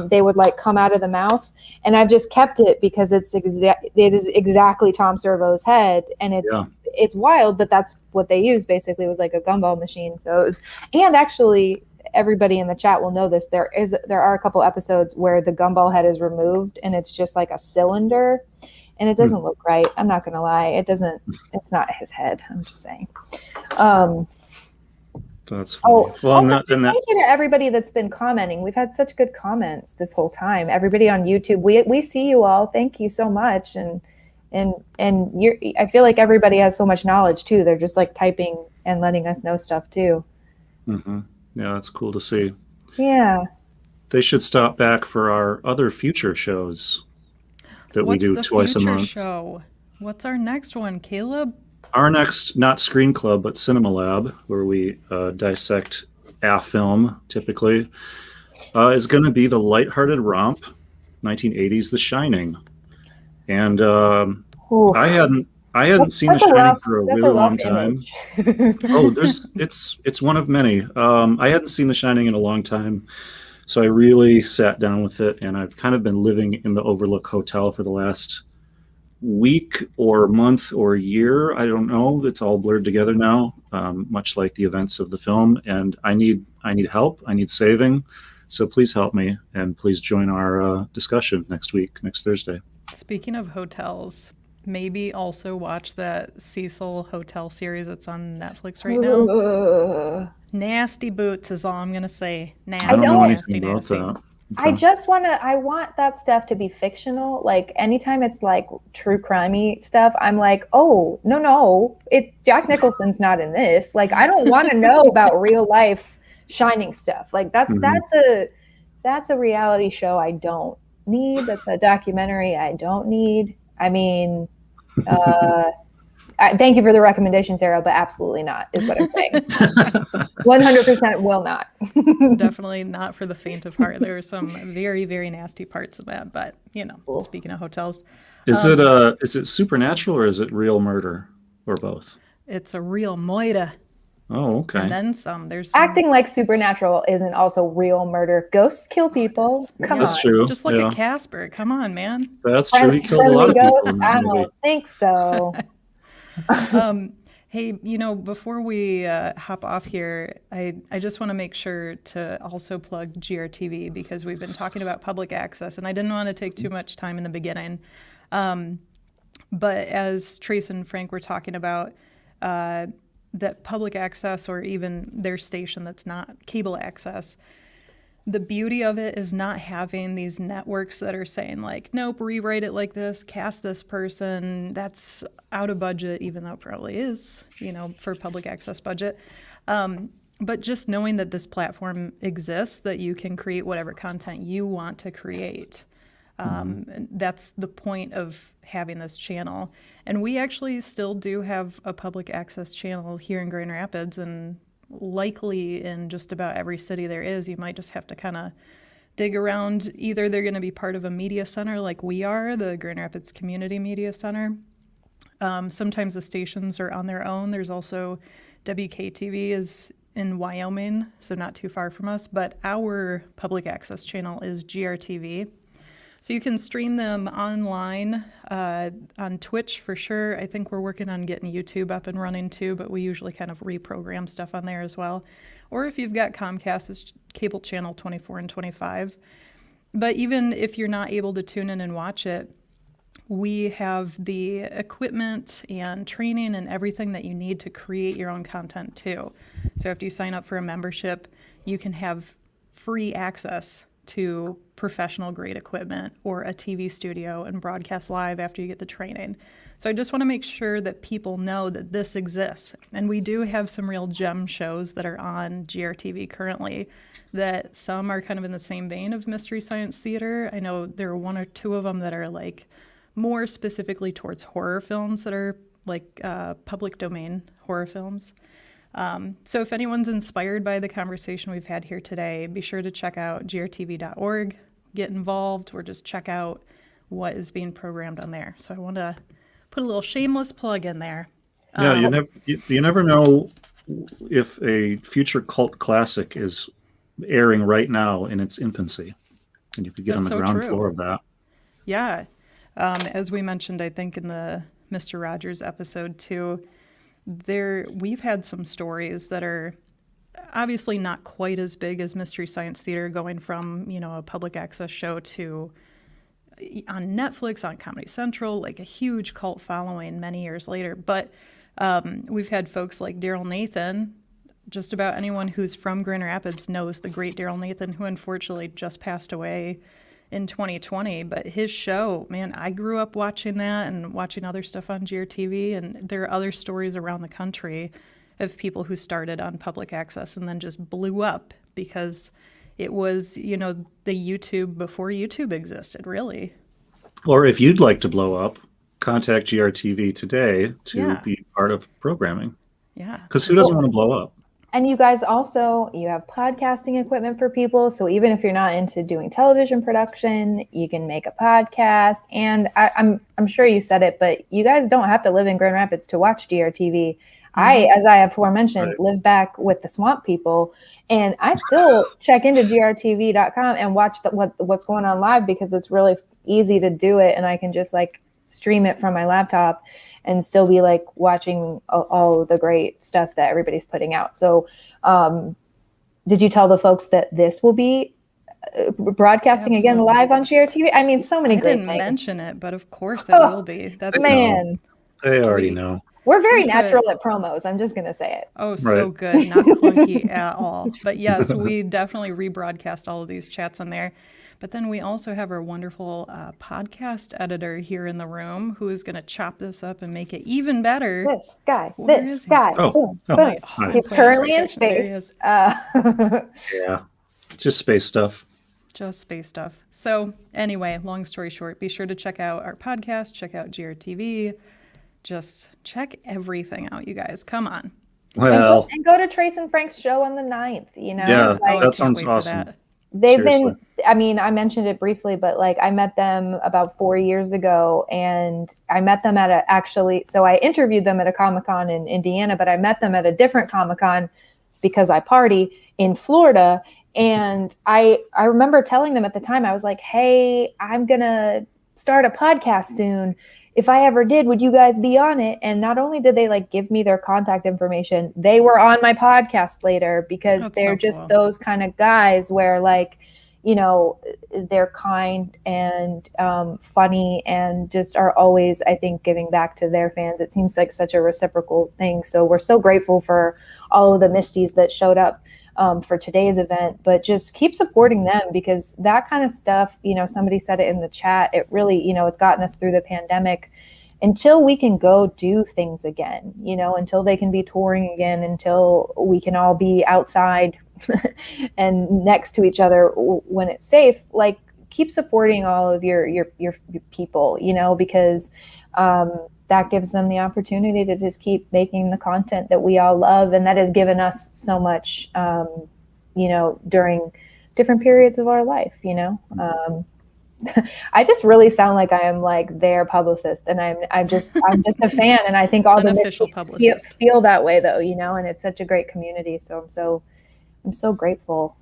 they would like come out of the mouth, and I've just kept it because it is exactly Tom Servo's head, and it's wild, but that's what they used basically. It was like a gumball machine. So it was, and actually everybody in the chat will know this. There are a couple episodes where the gumball head is removed and it's just like a cylinder. And it doesn't look right. I'm not going to lie. It's not his head. I'm just saying. That's funny. Thank you to everybody that's been commenting. We've had such good comments this whole time. Everybody on YouTube, we see you all. Thank you so much. And I feel like everybody has so much knowledge too. They're just like typing and letting us know stuff too. Mm-hmm. Yeah, that's cool to see. Yeah. They should stop back for our other future shows that we do twice a month. Show? What's our next one, Caleb? Our next, not Screen Club, but Cinema Lab, where we dissect a film, typically, is going to be the lighthearted romp, 1980s The Shining. And I hadn't seen The Shining for a really long time. It's one of many. I hadn't seen The Shining in a long time. So I really sat down with it, and I've kind of been living in the Overlook Hotel for the last week or month or year. I don't know. It's all blurred together now, much like the events of the film. And I need help. I need saving. So please help me, and please join our discussion next Thursday. Speaking of hotels, maybe also watch that Cecil Hotel series that's on Netflix right now. Nasty boots is all I'm gonna say. Nasty, I don't know nasty, anything about that. Okay. I want that stuff to be fictional. Like anytime it's like true crimey stuff, I'm like, oh, no, Jack Nicholson's not in this. Like, I don't want to know about real life Shining stuff. Like that's a reality show I don't need. That's a documentary I don't need. I mean, thank you for the recommendation, Sarah, but absolutely not is what I'm saying. 100% will not. Definitely not for the faint of heart. There are some very, very nasty parts of that, but Cool. Speaking of hotels, Is it supernatural or is it real murder or both? it's a real moida. Oh, okay. And then some. There's some, Acting like supernatural isn't also real murder. Ghosts kill people. Come That's on. true. just look Yeah. at Casper. Come on, man. That's true. He killed a lot of Friendly people ghosts? in I that movie. don't think so. Hey, before we hop off here, I just want to make sure to also plug GRTV because we've been talking about public access, and I didn't want to take too much time in the beginning. But as Trace and Frank were talking about, that public access or even their station that's not cable access, the beauty of it is not having these networks that are saying like, nope, rewrite it like this, cast this person, that's out of budget, even though it probably is, for public access budget. But just knowing that this platform exists, that you can create whatever content you want to create. And that's the point of having this channel. And we actually still do have a public access channel here in Grand Rapids, and likely in just about every city there is. You might just have to kind of dig around. Either they're going to be part of a media center like we are, the Grand Rapids Community Media Center. Sometimes the stations are on their own. There's also WKTV is in Wyoming, so not too far from us. But our public access channel is GRTV. So you can stream them online on Twitch for sure. I think we're working on getting YouTube up and running too, but we usually kind of reprogram stuff on there as well. Or if you've got Comcast, it's cable channel 24 and 25. But even if you're not able to tune in and watch it, we have the equipment and training and everything that you need to create your own content too. So after you sign up for a membership, you can have free access to professional grade equipment or a TV studio and broadcast live after you get the training. So I just want to make sure that people know that this exists. And we do have some real gem shows that are on GRTV currently that some are kind of in the same vein of Mystery Science Theater. I know there are one or two of them that are like more specifically towards horror films that are like public domain horror films. So if anyone's inspired by the conversation we've had here today, be sure to check out grtv.org, get involved, or just check out what is being programmed on there. So I want to put a little shameless plug in there. Yeah, you never know if a future cult classic is airing right now in its infancy, and you could get on the ground floor of that. Yeah. As we mentioned, I think in the Mr. Rogers episode too, we've had some stories that are obviously not quite as big as Mystery Science Theater, going from a public access show to on Netflix, on Comedy Central, like a huge cult following many years later. But we've had folks like Daryl Nathan. Just about anyone who's from Grand Rapids knows the great Daryl Nathan, who unfortunately just passed away in 2020, but his show, man, I grew up watching that and watching other stuff on GRTV, and there are other stories around the country of people who started on public access and then just blew up because it was, the YouTube before YouTube existed, really. Or if you'd like to blow up, contact GRTV today to be part of programming. Yeah. Because who doesn't want to blow up? And you guys also, you have podcasting equipment for people. So even if you're not into doing television production, you can make a podcast. And I'm sure you said it, but you guys don't have to live in Grand Rapids to watch GRTV. As I have aforementioned, live back with the swamp people, and I still check into grtv.com and watch what's going on live because it's really easy to do it. And I can just like stream it from my laptop and still be like watching all the great stuff that everybody's putting out. So did you tell the folks that this will be broadcasting again live on GRTV? I mean, so many great things. I didn't mention it, but of course it will be. That's man. They already know. We're very natural at promos. I'm just going to say it. Oh, so good. Not clunky at all. But yes, we definitely rebroadcast all of these chats on there. But then we also have our wonderful podcast editor here in the room who is going to chop this up and make it even better. This guy. Boom, boom. He's currently in space. Yeah, just space stuff. Just space stuff. So anyway, long story short, be sure to check out our podcast, check out GRTV. Just check everything out, you guys. Come on. Well, and go to Trace and Frank's show on the 9th, Yeah, that sounds awesome. They've been, I mean, I mentioned it briefly, but like I met them about 4 years ago, and I met them at so I interviewed them at a Comic-Con in Indiana, but I met them at a different Comic-Con because I party in Florida. And I remember telling them at the time, I was like, hey, I'm going to start a podcast soon. if I ever did, would you guys be on it? And not only did they like give me their contact information, they were on my podcast later, because That's they're so just cool. those kind of guys where, like, you know, they're kind and funny and just are always, I think, giving back to their fans. It seems like such a reciprocal thing. So we're so grateful for all of the Misties that showed up for today's event, but just keep supporting them, because that kind of stuff, you know, somebody said it in the chat, it really, you know, it's gotten us through the pandemic. Until we can go do things again, you know, until they can be touring again, until we can all be outside and next to each other when it's safe, like, keep supporting all of your people, you know, because that gives them the opportunity to just keep making the content that we all love, and that has given us so much, you know, during different periods of our life, you know. I just really sound like I am like their publicist, and I'm just a fan, and I think all the Unofficial Misties publicist. feel that way though, you know, and it's such a great community. So I'm so grateful.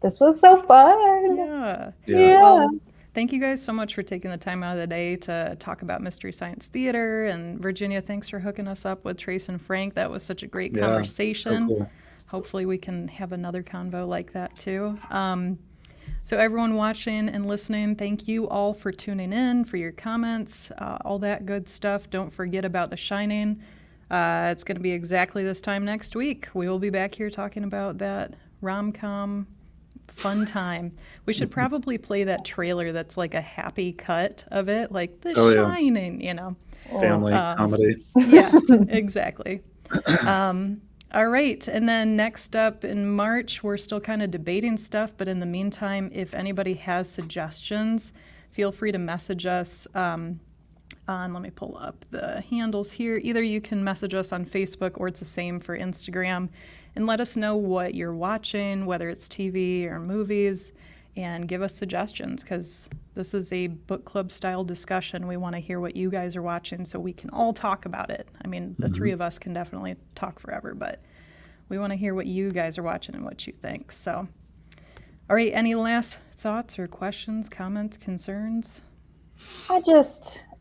This was so fun. Yeah. Yeah. Well, thank you guys so much for taking the time out of the day to talk about Mystery Science Theater. And Virginia, thanks for hooking us up with Trace and Frank. That was such a great Yeah, conversation. so cool. Hopefully we can have another convo like that too. So everyone watching and listening, thank you all for tuning in, for your comments, all that good stuff. Don't forget about The Shining. It's going to be exactly this time next week. We will be back here talking about that rom-com fun time. We should probably play that trailer that's like a happy cut of it, like The Oh, yeah. Shining, you know. Family comedy. Yeah, exactly. All right, and then next up in March, we're still kind of debating stuff, but in the meantime, if anybody has suggestions, feel free to message us on, let me pull up the handles here. Either you can message us on Facebook, or it's the same for Instagram, and let us know what you're watching, whether it's TV or movies, and give us suggestions, because this is a book club style discussion. We want to hear what you guys are watching so we can all talk about it. I mean, the three of us can definitely talk forever, but we want to hear what you guys are watching and what you think. So, all right, any last thoughts or questions, comments, concerns?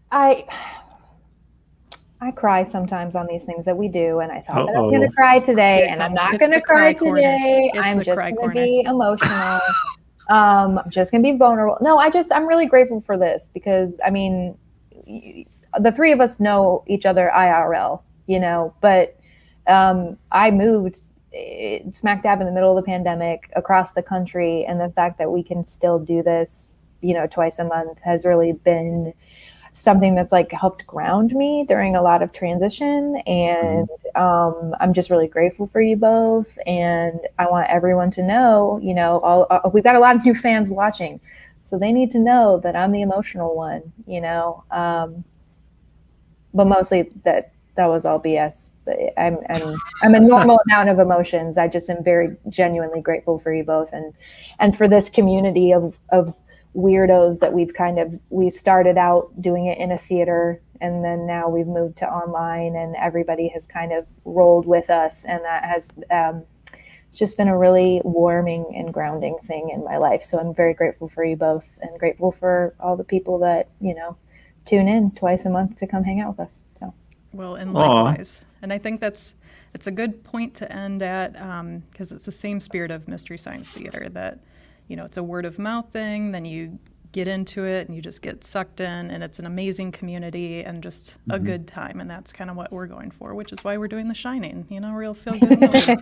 I cry sometimes on these things that we do, and I thought that I was Uh-oh. going to cry today, Here it and I'm comes. not It's going to the cry cry corner. today. It's I'm the just cry going to corner. be emotional. I'm just going to be vulnerable. No, I'm really grateful for this, because, I mean, the three of us know each other IRL, you know, but I moved smack dab in the middle of the pandemic across the country, and the fact that we can still do this, you know, twice a month has really been something that's like helped ground me during a lot of transition. And I'm just really grateful for you both. And I want everyone to know, you know, we've got a lot of new fans watching, so they need to know that I'm the emotional one, you know, but mostly that was all BS. But I'm a normal amount of emotions. I just am very genuinely grateful for you both, and for this community of weirdos that we started out doing it in a theater, and then now we've moved to online, and everybody has kind of rolled with us, and that has it's just been a really warming and grounding thing in my life. So I'm very grateful for you both, and grateful for all the people that, you know, tune in twice a month to come hang out with us. So Well, and likewise. And I think it's a good point to end at, because it's the same spirit of Mystery Science Theater, that, you know, it's a word of mouth thing, then you get into it and you just get sucked in, and it's an amazing community and just a good time. And that's kind of what we're going for, which is why we're doing The Shining, you know, real feel good movie.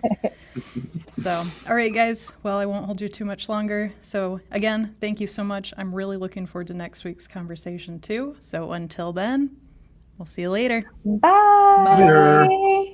So, all right, guys. Well, I won't hold you too much longer. So again, thank you so much. I'm really looking forward to next week's conversation too. So until then, we'll see you later. bye. Later.